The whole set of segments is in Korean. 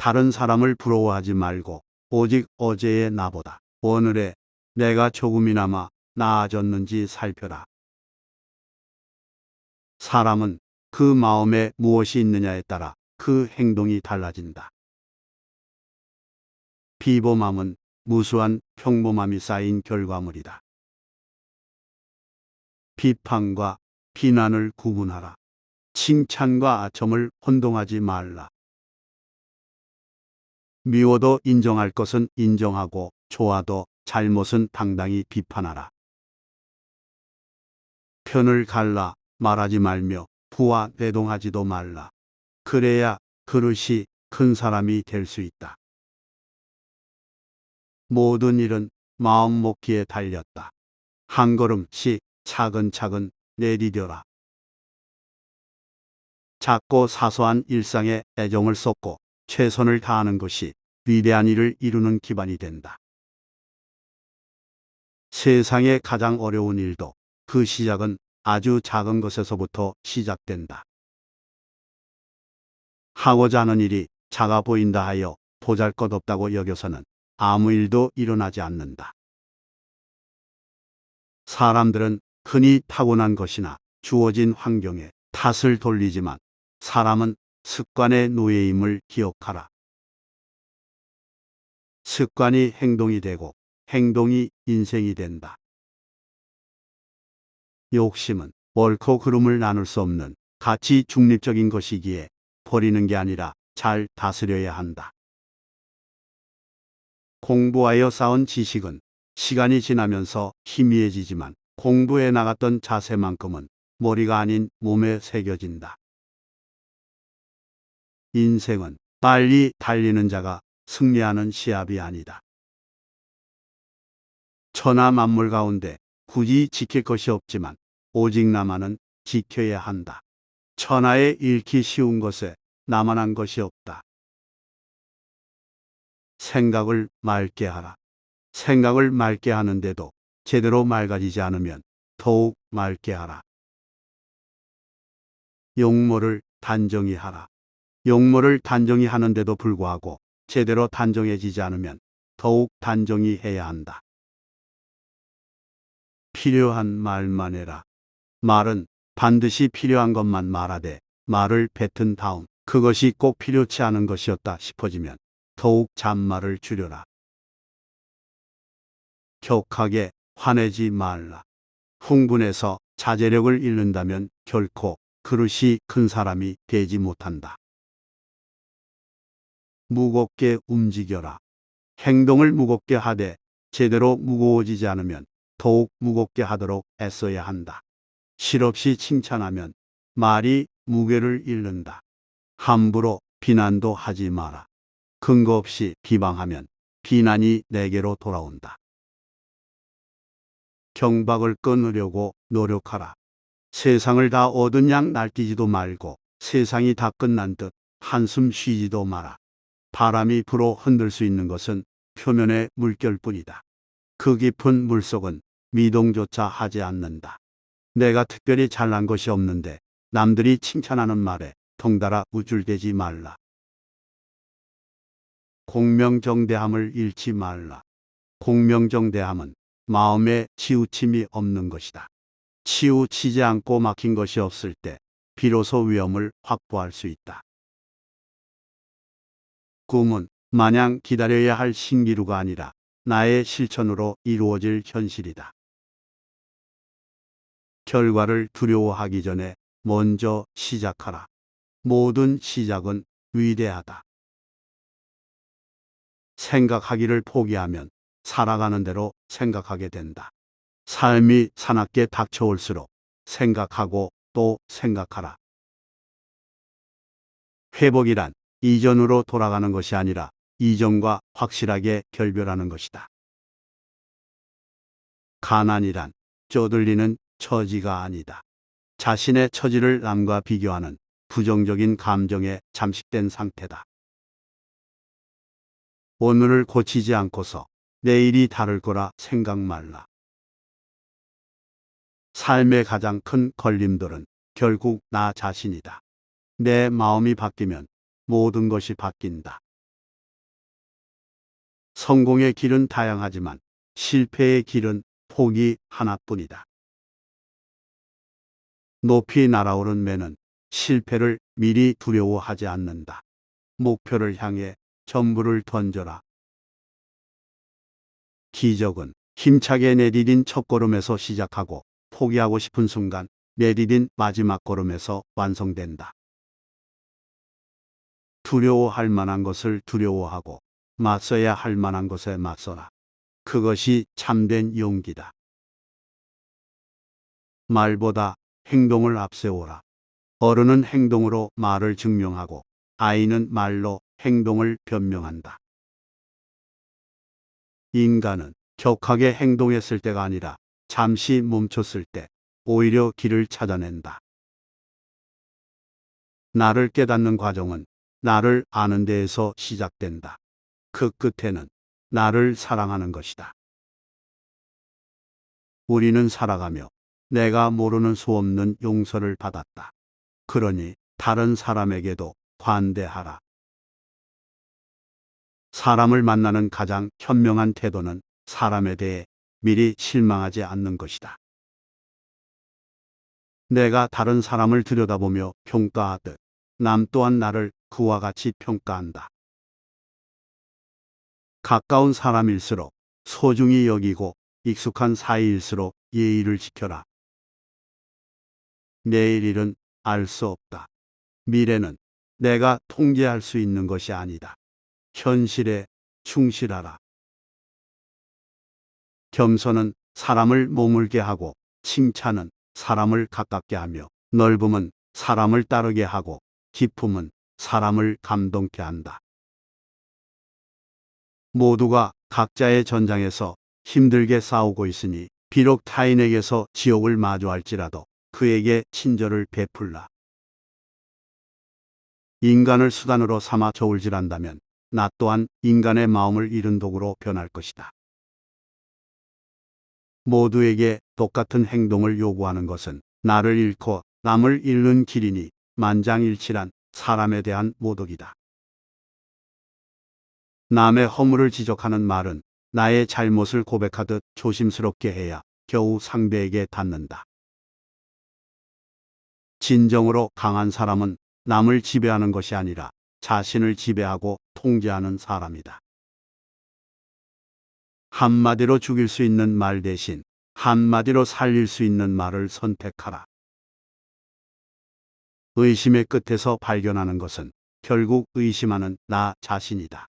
다른 사람을 부러워하지 말고 오직 어제의 나보다 오늘의 내가 조금이나마 나아졌는지 살펴라. 사람은 그 마음에 무엇이 있느냐에 따라 그 행동이 달라진다. 비범함은 무수한 평범함이 쌓인 결과물이다. 비판과 비난을 구분하라. 칭찬과 아첨을 혼동하지 말라. 미워도 인정할 것은 인정하고 좋아도 잘못은 당당히 비판하라. 편을 갈라 말하지 말며 부와 대동하지도 말라. 그래야 그릇이 큰 사람이 될 수 있다. 모든 일은 마음 먹기에 달렸다. 한 걸음씩 차근차근 내디뎌라. 작고 사소한 일상에 애정을 쏟고 최선을 다하는 것이 위대한 일을 이루는 기반이 된다. 세상의 가장 어려운 일도 그 시작은 아주 작은 것에서부터 시작된다. 하고자 하는 일이 작아 보인다 하여 보잘것없다고 여겨서는 아무 일도 일어나지 않는다. 사람들은 흔히 타고난 것이나 주어진 환경에 탓을 돌리지만 사람은 습관의 노예임을 기억하라. 습관이 행동이 되고 행동이 인생이 된다. 욕심은 옳고 그름을 나눌 수 없는 가치 중립적인 것이기에 버리는 게 아니라 잘 다스려야 한다. 공부하여 쌓은 지식은 시간이 지나면서 희미해지지만 공부해 나갔던 자세만큼은 머리가 아닌 몸에 새겨진다. 인생은 빨리 달리는 자가 승리하는 시합이 아니다. 천하 만물 가운데 굳이 지킬 것이 없지만 오직 나만은 지켜야 한다. 천하에 잃기 쉬운 것에 나만한 것이 없다. 생각을 맑게 하라. 생각을 맑게 하는데도 제대로 맑아지지 않으면 더욱 맑게 하라. 용모를 단정히 하라. 용모를 단정히 하는데도 불구하고 제대로 단정해지지 않으면 더욱 단정히 해야 한다. 필요한 말만 해라. 말은 반드시 필요한 것만 말하되 말을 뱉은 다음 그것이 꼭 필요치 않은 것이었다 싶어지면 더욱 잔말을 줄여라. 격하게 화내지 말라. 흥분해서 자제력을 잃는다면 결코 그릇이 큰 사람이 되지 못한다. 무겁게 움직여라. 행동을 무겁게 하되 제대로 무거워지지 않으면 더욱 무겁게 하도록 애써야 한다. 실없이 칭찬하면 말이 무게를 잃는다. 함부로 비난도 하지 마라. 근거 없이 비방하면 비난이 내게로 돌아온다. 경박을 끊으려고 노력하라. 세상을 다 얻은 양 날뛰지도 말고 세상이 다 끝난 듯 한숨 쉬지도 마라. 바람이 불어 흔들 수 있는 것은 표면의 물결뿐이다. 그 깊은 물속은 미동조차 하지 않는다. 내가 특별히 잘난 것이 없는데 남들이 칭찬하는 말에 덩달아 우쭐대지 말라. 공명정대함을 잃지 말라. 공명정대함은 마음에 치우침이 없는 것이다. 치우치지 않고 막힌 것이 없을 때 비로소 위엄을 확보할 수 있다. 꿈은 마냥 기다려야 할 신기루가 아니라 나의 실천으로 이루어질 현실이다. 결과를 두려워하기 전에 먼저 시작하라. 모든 시작은 위대하다. 생각하기를 포기하면 살아가는 대로 생각하게 된다. 삶이 사납게 닥쳐올수록 생각하고 또 생각하라. 회복이란 이전으로 돌아가는 것이 아니라 이전과 확실하게 결별하는 것이다. 가난이란 쪼들리는 처지가 아니다. 자신의 처지를 남과 비교하는 부정적인 감정에 잠식된 상태다. 오늘을 고치지 않고서 내일이 다를 거라 생각 말라. 삶의 가장 큰 걸림돌은 결국 나 자신이다. 내 마음이 바뀌면 모든 것이 바뀐다. 성공의 길은 다양하지만 실패의 길은 폭이 하나뿐이다. 높이 날아오른 매는 실패를 미리 두려워하지 않는다. 목표를 향해 전부를 던져라. 기적은 힘차게 내디딘 첫걸음에서 시작하고 포기하고 싶은 순간 내디딘 마지막 걸음에서 완성된다. 두려워할 만한 것을 두려워하고 맞서야 할 만한 것에 맞서라. 그것이 참된 용기다. 말보다 행동을 앞세워라. 어른은 행동으로 말을 증명하고 아이는 말로 행동을 변명한다. 인간은 격하게 행동했을 때가 아니라 잠시 멈췄을 때 오히려 길을 찾아낸다. 나를 깨닫는 과정은 나를 아는 데에서 시작된다. 그 끝에는 나를 사랑하는 것이다. 우리는 살아가며 내가 모르는 수 없는 용서를 받았다. 그러니 다른 사람에게도 관대하라. 사람을 만나는 가장 현명한 태도는 사람에 대해 미리 실망하지 않는 것이다. 내가 다른 사람을 들여다보며 평가하듯 남 또한 나를 그와 같이 평가한다. 가까운 사람일수록 소중히 여기고 익숙한 사이일수록 예의를 지켜라. 내일 일은 알 수 없다. 미래는 내가 통제할 수 있는 것이 아니다. 현실에 충실하라. 겸손은 사람을 머물게 하고 칭찬은 사람을 가깝게 하며 넓음은 사람을 따르게 하고 기쁨은 사람을 감동케 한다. 모두가 각자의 전장에서 힘들게 싸우고 있으니 비록 타인에게서 지옥을 마주할지라도 그에게 친절을 베풀라. 인간을 수단으로 삼아 저울질한다면 나 또한 인간의 마음을 잃은 도구로 변할 것이다. 모두에게 똑같은 행동을 요구하는 것은 나를 잃고 남을 잃는 길이니 만장일치란 사람에 대한 모독이다. 남의 허물을 지적하는 말은 나의 잘못을 고백하듯 조심스럽게 해야 겨우 상대에게 닿는다. 진정으로 강한 사람은 남을 지배하는 것이 아니라 자신을 지배하고 통제하는 사람이다. 한마디로 죽일 수 있는 말 대신 한마디로 살릴 수 있는 말을 선택하라. 의심의 끝에서 발견하는 것은 결국 의심하는 나 자신이다.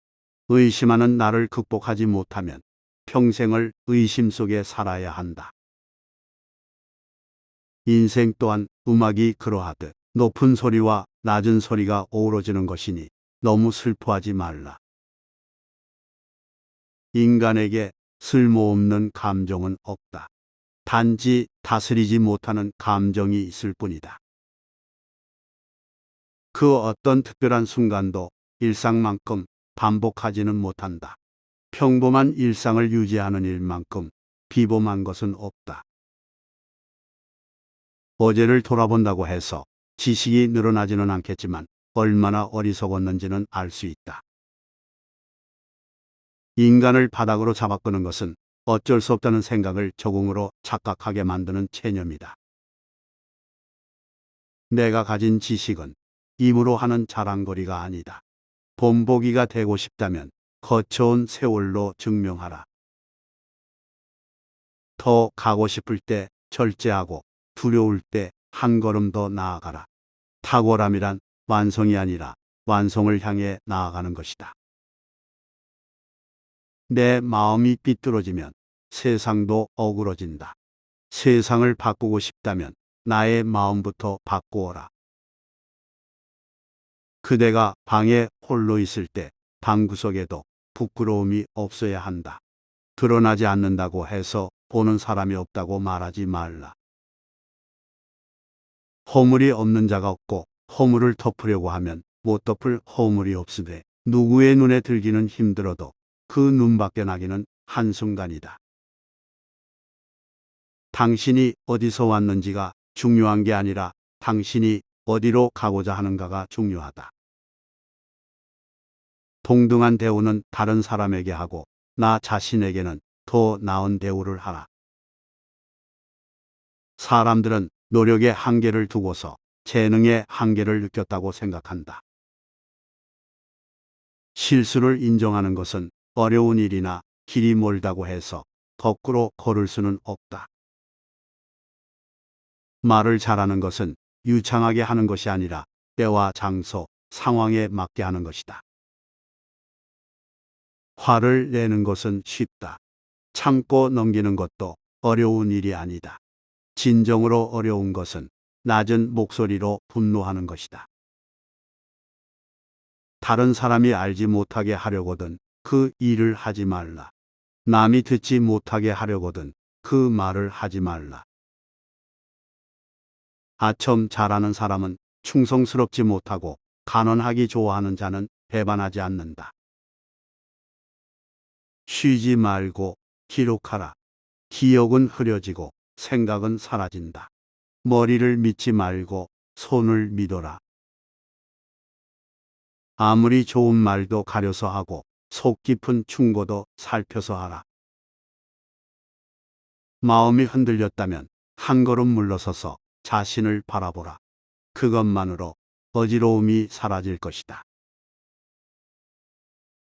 의심하는 나를 극복하지 못하면 평생을 의심 속에 살아야 한다. 인생 또한 음악이 그러하듯 높은 소리와 낮은 소리가 어우러지는 것이니 너무 슬퍼하지 말라. 인간에게 쓸모없는 감정은 없다. 단지 다스리지 못하는 감정이 있을 뿐이다. 그 어떤 특별한 순간도 일상만큼 반복하지는 못한다. 평범한 일상을 유지하는 일만큼 비범한 것은 없다. 어제를 돌아본다고 해서 지식이 늘어나지는 않겠지만 얼마나 어리석었는지는 알 수 있다. 인간을 바닥으로 잡아끄는 것은 어쩔 수 없다는 생각을 적응으로 착각하게 만드는 체념이다. 내가 가진 지식은 입으로 하는 자랑거리가 아니다. 본보기가 되고 싶다면 거쳐온 세월로 증명하라. 더 가고 싶을 때 절제하고 두려울 때 한 걸음 더 나아가라. 탁월함이란 완성이 아니라 완성을 향해 나아가는 것이다. 내 마음이 삐뚤어지면 세상도 어그러진다. 세상을 바꾸고 싶다면 나의 마음부터 바꾸어라. 그대가 방에 홀로 있을 때 방구석에도 부끄러움이 없어야 한다. 드러나지 않는다고 해서 보는 사람이 없다고 말하지 말라. 허물이 없는 자가 없고 허물을 덮으려고 하면 못 덮을 허물이 없으되 누구의 눈에 들기는 힘들어도 그 눈밖에 나기는 한순간이다. 당신이 어디서 왔는지가 중요한 게 아니라 당신이 어디로 가고자 하는가가 중요하다. 동등한 대우는 다른 사람에게 하고 나 자신에게는 더 나은 대우를 하라. 사람들은 노력의 한계를 두고서 재능의 한계를 느꼈다고 생각한다. 실수를 인정하는 것은 어려운 일이나 길이 멀다고 해서 거꾸로 걸을 수는 없다. 말을 잘하는 것은 유창하게 하는 것이 아니라 때와 장소, 상황에 맞게 하는 것이다. 화를 내는 것은 쉽다. 참고 넘기는 것도 어려운 일이 아니다. 진정으로 어려운 것은 낮은 목소리로 분노하는 것이다. 다른 사람이 알지 못하게 하려거든 그 일을 하지 말라. 남이 듣지 못하게 하려거든 그 말을 하지 말라. 아첨 잘하는 사람은 충성스럽지 못하고 간언하기 좋아하는 자는 배반하지 않는다. 쉬지 말고 기록하라. 기억은 흐려지고 생각은 사라진다. 머리를 믿지 말고 손을 믿어라. 아무리 좋은 말도 가려서 하고 속 깊은 충고도 살펴서 하라. 마음이 흔들렸다면 한 걸음 물러서서 자신을 바라보라. 그것만으로 어지러움이 사라질 것이다.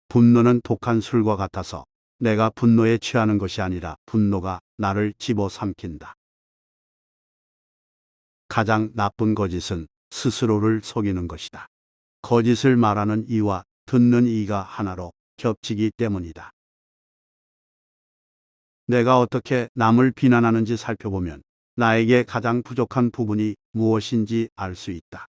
분노는 독한 술과 같아서 내가 분노에 취하는 것이 아니라 분노가 나를 집어삼킨다. 가장 나쁜 거짓은 스스로를 속이는 것이다. 거짓을 말하는 이와 듣는 이가 하나로 겹치기 때문이다. 내가 어떻게 남을 비난하는지 살펴보면 나에게 가장 부족한 부분이 무엇인지 알 수 있다.